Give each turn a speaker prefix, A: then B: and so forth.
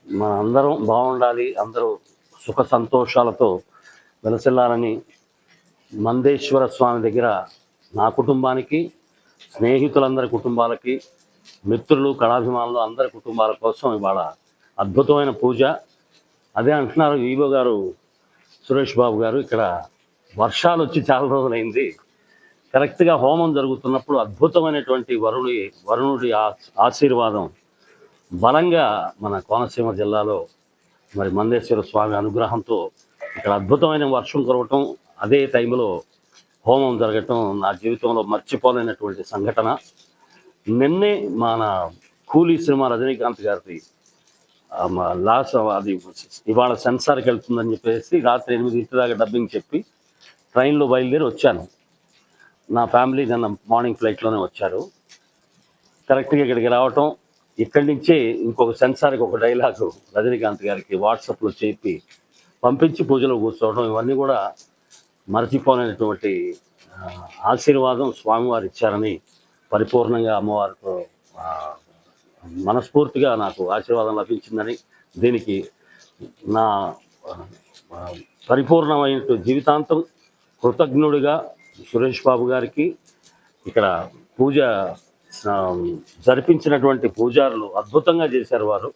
A: మన అందరం బాగుండాలి, అందరూ సుఖ సంతోషాలతో వెలసిల్లాలని మందేశ్వర స్వామి దగ్గర నా కుటుంబానికి, స్నేహితులందరి కుటుంబాలకి, మిత్రులు, కళాభిమానులు అందరి కుటుంబాల కోసం ఇవాళ అద్భుతమైన పూజ. అదే అంటున్నారు ఈవో గారు, సురేష్ బాబు గారు, ఇక్కడ వర్షాలు వచ్చి చాలా రోజులైంది. కరెక్ట్గా హోమం జరుగుతున్నప్పుడు అద్భుతమైనటువంటి వరుణుడి ఆశీర్వాదం బలంగా మన కోనసీమ జిల్లాలో మరి మందేశ్వర స్వామి అనుగ్రహంతో ఇక్కడ అద్భుతమైన వర్షం కురవటం, అదే టైంలో హోమం జరగటం నా జీవితంలో మర్చిపోలేనటువంటి సంఘటన. నిన్నే మన కూలీ సినిమా రజనీకాంత్ గారిది లాస్ట్ అది ఇవాళ సెన్సార్కి వెళ్తుందని చెప్పేసి రాత్రి 8 దాకా డబ్బింగ్ చెప్పి ట్రైన్లో బయలుదేరి వచ్చాను. నా ఫ్యామిలీ నిన్న మార్నింగ్ ఫ్లైట్లోనే వచ్చారు. కరెక్ట్గా ఇక్కడికి రావటం, ఇక్కడి నుంచే ఇంకొక సెన్సార్కి ఒక డైలాగు రజనీకాంత్ గారికి వాట్సాప్లో చెప్పి పంపించి పూజలో కూర్చోవడం, ఇవన్నీ కూడా మరచిపోలేనటువంటి ఆశీర్వాదం స్వామివారు ఇచ్చారని పరిపూర్ణంగా అమ్మవారితో మనస్ఫూర్తిగా నాకు ఆశీర్వాదం లభించిందని, దీనికి నా పరిపూర్ణమైన జీవితాంతం కృతజ్ఞుడిగా సురేష్ బాబు గారికి, ఇక్కడ పూజ జరిపించినటువంటి పూజారులు అద్భుతంగా చేశారు వారు.